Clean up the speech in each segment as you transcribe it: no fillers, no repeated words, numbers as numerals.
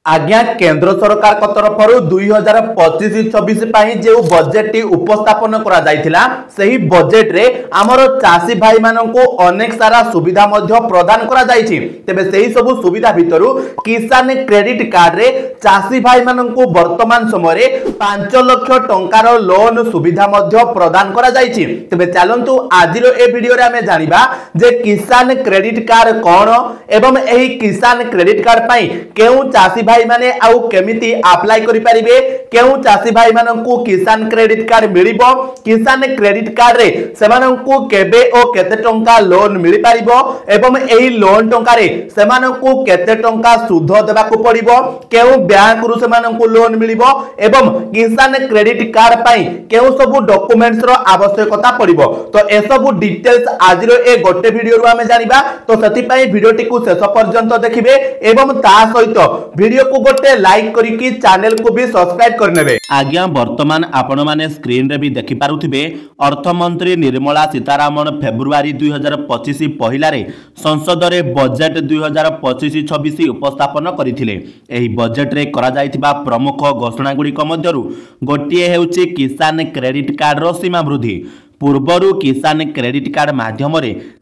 आज्ञा केंद्र सरकार तरफ 2025-26 जो बजेट टी उपस्थापन करा जायथिला सही बजेट रे आमर चासी भाई माननकु अनेक सारा सुविधा मध्य प्रदान करा जायछि। तेबे सही सब सुविधा भितरु किसान क्रेडिट कार्ड रे चासी भाई माननकु वर्तमान समय रे 5 लाख टंकार लोन सुविधा मध्य प्रदान करा जायछि। तेबे चलंतु आजिरो ए वीडियो रे हमें जानिबा जे किसान क्रेडिट कार्ड कोन एवं एही किसान क्रेडिट कार्ड पई केउ चासी भाई माने आउ केमिति अप्लाई करि परिबे, केउ चासी भाई माननकु किसान क्रेडिट कार्ड मिलिबो, किसान क्रेडिट कार्ड रे सेमाननकु केबे ओ केते टंका लोन मिलि परिबो एवं एही लोन टंका रे सेमाननकु केते टंका सुध देबाकू पड़िबो, केउ बैंक रु सेमाननकु लोन मिलिबो एवं किसान क्रेडिट कार्ड पई केउ सब डॉक्यूमेंट्स रो आवश्यकता पड़िबो। तो ए सब डिटेल्स आजिरो ए गोटे वीडियो रु हमें जानिबा। तो सति पई वीडियो टी को शेष पर्यंत देखिबे एवं ता सहित वीडियो को गोटे लाइक करिकि चैनल को भी सब्सक्राइब करनेबे। आज्ञा वर्तमान आपण माने स्क्रीन रे भी देखि पारुथिबे अर्थमंत्री निर्मला सीतारामन फेब्रुआरी 2025 पहिला रे संसद रे बजेट 2025-26 उपस्थापन करिथिले। एही बजेट रे करा जायतिबा प्रमुख घोषणा गुडी मध्यरु गोटिए हेउची किसान क्रेडिट कार्ड रो सीमा वृद्धि। पूर्वरु किसान क्रेडिट कार्ड माध्यम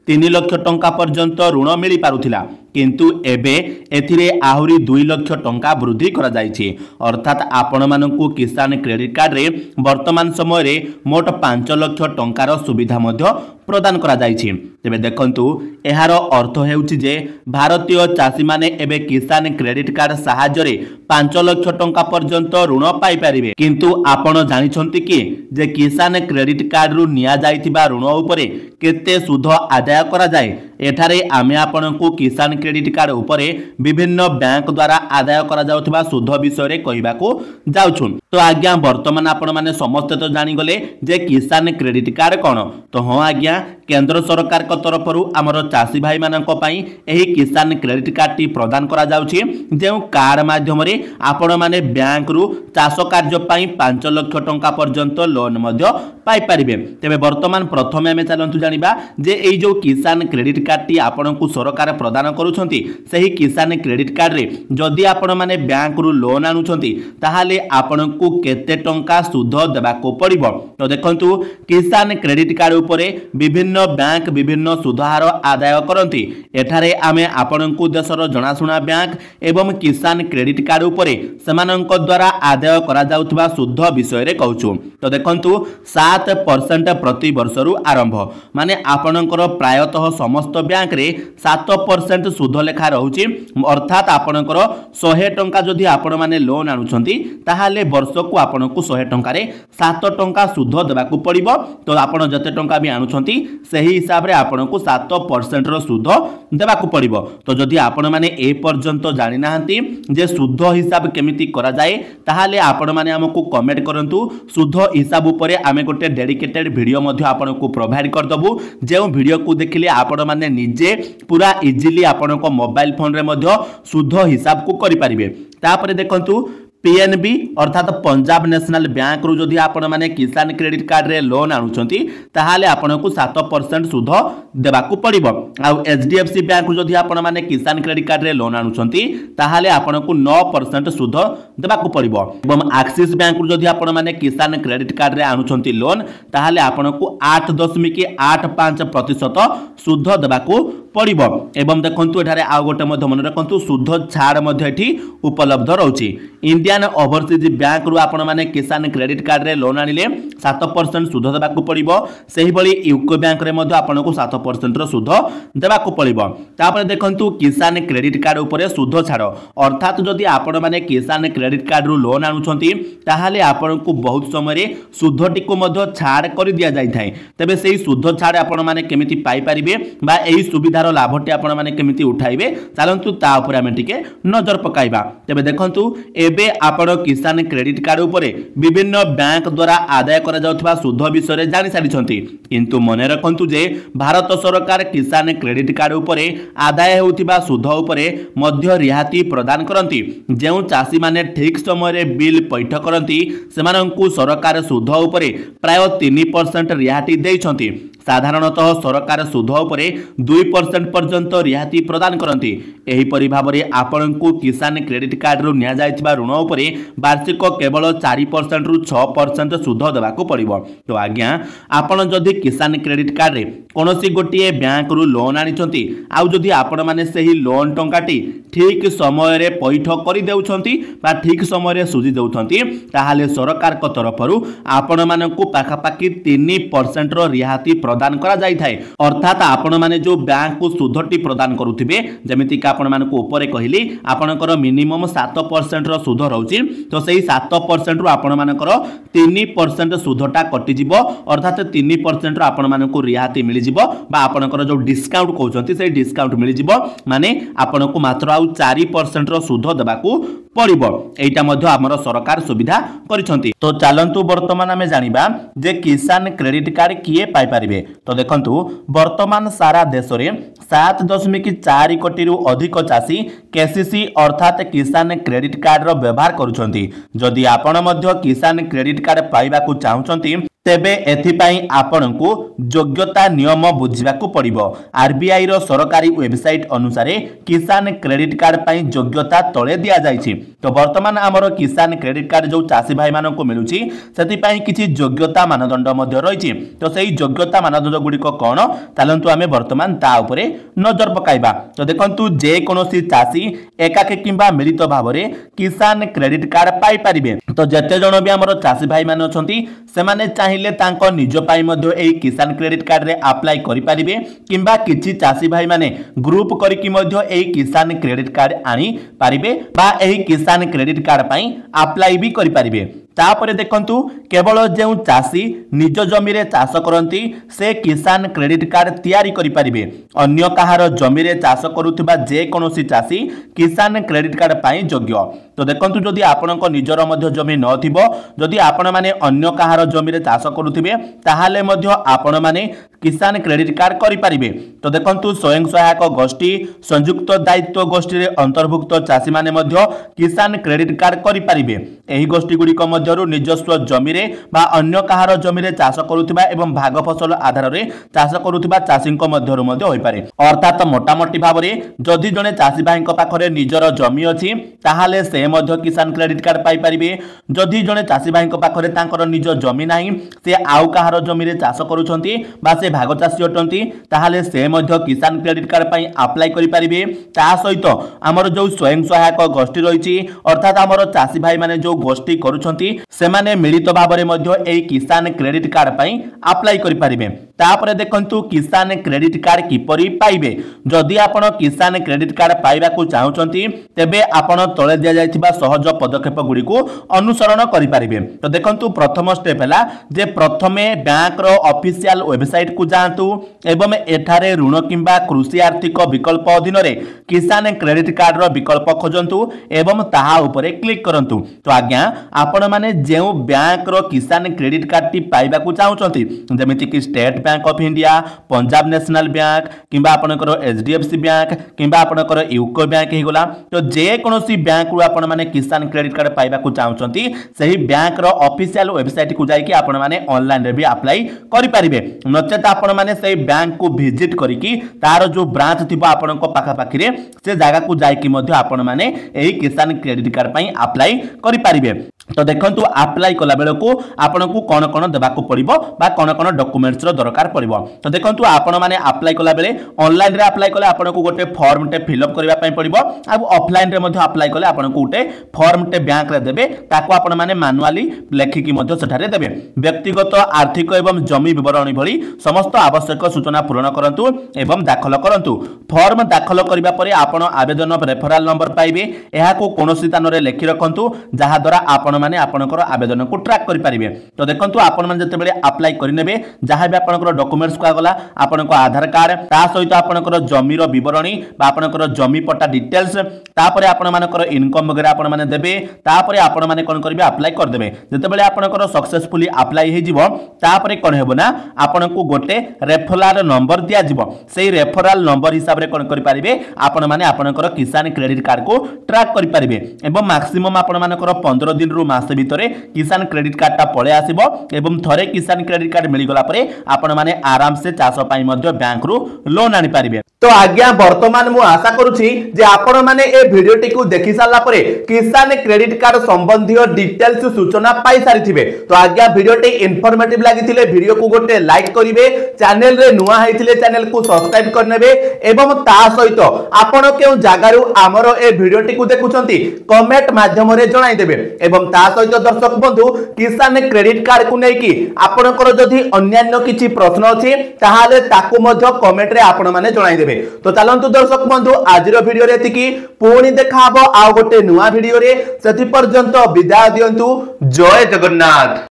3 लाख टंका पर्यंत ऋण मिली पारुथिला, किंतु एबे एथिरे आहुरी 2 लाख टंका वृद्धि करा जायछि। अर्थात आपण माननकु किसान क्रेडिट कार्ड रे वर्तमान समय रे मोट 5 लाख टंकार सुविधा मध्य प्रदान करा जायछि। तेबे देखंतु एहार अर्थ हेउछि जे भारतीय चासी माने एबे किसान क्रेडिट कार्ड सहाय्य रे 5 लाख टंका पर्यंत ऋण पाई परिबे। किंतु आपण जानिछंती कि जे किसान क्रेडिट कार्ड रु निया जायतिबा ऋण उपरे केते सुध आदाय करा जाय। एठारे आमे आपनकु किसान क्रेडिट कार्ड उपरे विभिन्न बैंक द्वारा आदाय करा जाउथबा सुध विषय रे कहिबाकू जाउछुन। तो आज्ञा वर्तमान आपण माने समस्त तो जानि गले जे किसान क्रेडिट कार्ड कोन। तो हां आज्ञा केंद्र सरकार को तरफ आमर चासी भाई मानक पई एही किसान क्रेडिट कार्ड टी प्रदान करा जाउछि, जेउ कार्ड माध्यम रे आपण माने बैंक रु चाष कार्य पई 5 लाख टंका पर्यंत लोन मध्य पाई परिबे। तेबे वर्तमान प्रथमे हमें चलंतु जानिबा जे एई जो किसान क्रेडिट कार्ड टी आपनकु सरकार प्रदान करूछंती सही किसान क्रेडिट कार्ड रे जदि आपण माने बैंक रु लोन आनुछंती ताहाले आपनकु केते टंका सुध देबाको पड़िबो। तो देखंतु किसान क्रेडिट कार्ड उपरे विभिन्न बैंक विभिन्न सुधार आदाय करती। एठारे आमे आपनकु देशर जनाशुना बैंक एवं किसान क्रेडिट कार्ड उपरे सेमानंक द्वारा आदाय करा जाउथबा शुद्ध विषय रे कहूछु। तो देखंतु 7% प्रति वर्ष रु आरंभ माने आपनकर प्रायतः समस्त बैंक रे 7% सुध लेखा रहउची। अर्थात आपनकर 100 टंका जदि आपण माने लोन आनुछंती ताहाले वर्षकु आपनकु 100 टंका रे 7 टंका सुध देबाकू पड़िबो। तो आपण जते टंका भी आनुछंती सही हिसाब रे आपनकु 7% रो सुध देबाकू पड़िबो। तो जदि आपण माने ए पर्यंत जानि नाहंती जे सुध हिसाब केमिति करा जाय ताहाले आपण माने हमकु कमेंट करंतु। सुध हिसाब उपरे आमे गोटे डेडिकेटेड वीडियो मध्ये आपनकु प्रोवाइड कर दबु, जे वीडियो को देखिले आपण माने निजे पूरा इजीली आपनको मोबाइल फोन रे मध्ये सुध हिसाब को करि परिबे। तापरे देखंतु पीएनबी अर्थात पंजाब नेशनल बैंक रु जदि आपण माने किसान क्रेडिट कार्ड रे लोन आनुछंती ताहाले आपनको 7% सुध देबाकू पड़िबो। आ एचडीएफसी बैंक रु जदि आपण माने किसान क्रेडिट कार्ड रे लोन आनुछंती ताहाले आपनको 9% सुध देबाकू पड़िबो। एवं एक्सिस बैंक रु जदि आपण माने किसान क्रेडिट कार्ड रे आनुछंती लोन ताहाले आपनको 8.85% सुध देबाकू पड़िबो। एवं देखंतु एठारे आ गोटे मध्ये मन रखंतु सुध छाड़ मध्ये एठी उपलब्ध रहउची। इंडियन ओवरसीज बैंक रु आपण माने किसान क्रेडिट कार्ड रे लोन आनिले 7% सुध देबाकू पड़िबो। सेही भली यूको बैंक रे मध्ये आपनको 7% रो सुध देबाकू पड़िबो। तापर देखंतु किसान क्रेडिट कार्ड उपरे सुध छाड़ अर्थात जदि आपण माने किसान क्रेडिट कार्ड रु लोन आनुछंती ताहाले आपनको बहुत समय रे सुध टिको मध्ये छाड़ करि दिया जाय थाय। तबे सेही सुध छाड़ आपण माने केमिति पाई परिबे बा एही सुविधार लाभटी आपण माने केमिति उठाइबे चलंतु ता ऊपर आमे टिके नजर पकाइबा। तबे देखंतु एबे आपण किसान क्रेडिट कार्ड उपरे विभिन्न बैंक द्वारा आदाय करा जाउथबा सुध विषय रे जानि सारिछंती, किंतु मने रखंतु जे भारत सरकार किसान क्रेडिट कार्ड उपरे आदाय हेउथिबा सुध उपरे मध्य रिहाती प्रदान करंती। जेउ चासी माने ठीक समय रे बिल पैठ करंती सेमानंकु सरकार सुध उपरे प्राय 3% रिहाती देइछंती। साधारणतः सरकार सुध उपरे 2% पर्यंत रिहाती प्रदान करती। एहीपरि भाबरे आपनकु किसान क्रेडिट कार्ड रु निया जायतिबा ऋण उपरे वार्षिक केवल 4% रु 6% सुध देबाकू पड़िबो। तो आज्ञा आपण जदि किसान क्रेडिट कार्ड रे कोनोसी गोटिए बैंक रु लोन आनिचंती आउ जदि आपण माने सही लोन टंकाटी ठीक समय रे पैठ करि देउछंती बा ठीक समय रे सुझी देउछंती ताहाले सरकार को तरफरु आपण मानकु पाखापाखि 3% रो रिहाती प्रदान करा जाय थाए। अर्थात आपण माने जो बैंक को सुधटी प्रदान करूथिबे जेमिति का आपण मानकु ऊपरे कहिली आपणकर मिनिमम 7% रो सुध रहउची तो सेही 7% रो आपण मानकर 3% सुधटा कटि जिवो अर्थात 3% रो आपण मानकु रिहाती मिलि जिवो बा आपणकर जो डिस्काउंट कहउचंती से डिस्काउंट मिलि जिवो माने आपणकु मात्र आउ 4% रो सुध देबाकू पड़िबो। एटा मध्ये हमर सरकार सुविधा करिसंती। तो चलंतु वर्तमान आमे जानिबा जे किसान क्रेडिट कार्ड किए पाई परिबे। तो देखंतु वर्तमान सारा देश रे 7.4 कोटी रु अधिक चासी केसीसी अर्थात किसान क्रेडिट कार्ड रो व्यवहार करूछंती। जदि आपण मध्ये किसान क्रेडिट कार्ड पाइबाकू चाहुछंती तेबे एथिपाई आपनकु योग्यता नियम बुझिबाकू पड़िबो। आरबीआई रो सरकारी वेबसाइट अनुसार किसान क्रेडिट कार्ड पाई योग्यता तळे दिया जायछि। तो वर्तमान हमरो किसान क्रेडिट कार्ड जो चासी भाई मानकु मिलुछि सेति पाई किछि योग्यता मानदंड मध्ये रहिछि। तो सेही योग्यता मानदंड गुडी को कोन चलंतु आमे वर्तमान ता उपरे नजर पकाइबा। तो देखंतु जे कोनोसी चासी एकाके किंबा मिलित भाबरे किसान क्रेडिट कार्ड पाई परिबे। तो जते जण भी हमरो चासी भाई मान अछंती सेमाने चाहिले तांको निज पाई मध्ये एई किसान क्रेडिट कार्ड रे अप्लाई करि परिबे किंबा किछि चासी भाई माने ग्रुप करि कि मध्ये एई किसान क्रेडिट कार्ड आनी परिबे बा एई किसान क्रेडिट कार्ड पाई अप्लाई भी करि परिबे। तापरे देखंतु केवल जो चासी निज जमी रे चाष करंती से किसान क्रेडिट कार्ड तैयारी करि परिबे। अन्य कहार जमी रे चाष करूथिबा जे कोनोसी चासी किसान क्रेडिट कार्ड पाई योग्य। तो देखंतु जदि आपनक निजर मध्ये जमी न थिबो जदि आपण माने अन्य कहार जमी रे चाष करूथिबे ताहाले मध्ये आपण माने किसान क्रेडिट कार्ड करि परिबे। तो देखंतु स्वयं सहायक गोष्ठी संयुक्त दायित्व गोष्ठी रे अंतर्भुक्त चासी माने मध्ये किसान क्रेडिट कार्ड करि परिबे। एही गोष्ठी गुडी को निजस्व जमी रे बा अन्य कहार जमी रे चाष करूथिबा एवं भाग फसल आधार रे चाष करूथिबा चाषीक मध्यरु मध्ये होई पारे। अर्थात मोटामोटी भाबरे जदि जने चाषी भाईक पाखरे निजर जमी अछि ताहाले से मध्ये किसान क्रेडिट कार्ड पाई परिबे। जदि जने चाषी भाईक पाखरे तांकर निज जमी नाही से आउ कहार जमी रे चाष करूछंती बा से भाग चाषी अटंती ताहाले से मध्ये किसान क्रेडिट कार्ड पाई अप्लाई करि परिबे। ता सहित हमर जो स्वयं सहायक गोष्ठी रहिछि अर्थात हमर चाषी भाई माने जो गोष्ठी करूछंती सेमाने मिलित भाबरे मध्ये एई किसान क्रेडिट कार्ड पाई अप्लाई करि परिबे। तापरे देखंतु किसान क्रेडिट कार्ड किपरि पाइबे। जदि आपण किसान क्रेडिट कार्ड पाइबा को चाहुचंती तेबे आपण तळे दिया जायतिबा सहज पदक्षेप गुडी को अनुसरण करि परिबे। तो देखंतु प्रथम स्टेप हला जे प्रथमे बैंक रो ऑफिशियल वेबसाइट को जांतु एवं एठारे ऋण किंबा कृषि आर्थिक विकल्प अधीन रे किसान क्रेडिट कार्ड रो विकल्प खोजंतु एवं ताहा उपरे क्लिक करंतु। तो आज्ञा आपण माने जेउ बैंक रो किसान क्रेडिट कार्ड टी पाइबा को चाहुचंती जेमिति कि state bank of India Punjab national bank किंबा आपनकर एचडीएफसी बैंक किंबा आपनकर यूको बैंक हे गोला। तो जे कोनोसी बैंक रो आपण माने किसान क्रेडिट कार्ड पाइबा को चाहुचंती सही बैंक रो ऑफिशियल वेबसाइट को जाई कि आपण माने ऑनलाइन रे भी अप्लाई करि परिबे। नचेत आपण माने सही बैंक को विजिट करी कि तार जो ब्रांच थिबा आपण को पाखा पाखी रे से जागा को जाई कि मध्ये आपण माने एही किसान क्रेडिट कार्ड पई अप्लाई करि परिबे। तो देखंतु अप्लाई कला बेले को आपन को कोन कोन देबा को पड़िबो बा कोन कोन डॉक्यूमेंट्स रो दरकार पड़िबो। तो देखंतु आपण माने अप्लाई कला बेले ऑनलाइन रे अप्लाई कले आपन को गोटे फॉर्म टे फिल अप करबा पई पड़िबो। अब ऑफलाइन रे मध्ये अप्लाई कले आपन को गोटे फॉर्म टे बैंक रे देबे ताको आपण माने मैनुअली लेखि कि मध्ये सेठारे देबे। व्यक्तिगत आर्थिक एवं जमी विवरणी भली समस्त आवश्यक सूचना पूर्ण करंतु एवं दाखल करंतु। फॉर्म दाखल करबा परे आपण आवेदन रेफरल नंबर पाइबे। एहा को कोनोसी स्थान रे लेखि रखंतु जहा द्वारा आपण माने आपनकर आवेदन को ट्रैक करि परिबे। तो देखंतु आपण माने जते बेले अप्लाई करि नेबे जहा भी आपनकर डॉक्यूमेंट्स को गला आपनको आधार कार्ड ता सहित आपनकर जमी रो विवरणी बा आपनकर जमी पट्टा डिटेल्स तापरे आपण मानकर इनकम वगैरह आपण माने देबे। तापरे आपण माने कोन करबे अप्लाई कर देबे। जते बेले आपनकर सक्सेसफुली अप्लाई हे जिवो तापरे कोन हेबो ना आपनको गोटे रेफरल नंबर दिया जिवो। सेही रेफरल नंबर हिसाब रे कोन करि परिबे आपण माने आपनकर किसान क्रेडिट कार्ड को ट्रैक करि परिबे। एवं मैक्सिमम आपण मानकर 15 दिन रु मास भितर किसान क्रेडिट कार्ड टा पळे आसीबो एवं थरे किसान क्रेडिट कार्ड मिल गला परे आपण माने आराम से चाष पाई मध्य बैंक रु लोन आनी पारिबे। तो आज्ञा वर्तमान मु आशा करूची जे आपण माने ए वीडियो टिकु देखि साला परे किसान क्रेडिट कार्ड संबंधी डिटेल्स सूचना पाई सारिथिबे। तो आज्ञा वीडियो टे इन्फॉर्मेटिव लागिथिले वीडियो को गोटे लाइक करिवे, चैनल रे नुआ हैथिले चैनल को सब्सक्राइब करनेबे एवं ता सहित आपण केउ जागारु हमरो ए वीडियो टिकु देखुचंती कमेंट माध्यम रे जणाई देबे एवं ता सहित दर्शक बंधु किसान क्रेडिट कार्ड को नेकी आपनकर जदि अन्यान्य किछि प्रश्न अछि ताहाले ताकू मध्य कमेंट रे आपण माने जणाई देबे। तो चलंतु दर्शक बंधु आज वीडियो रे एतिकी पुणी देखा हबो आ गोटे नुआ वीडियो रे। सेति पर्यंत विदाय दियंतु। जय जगन्नाथ।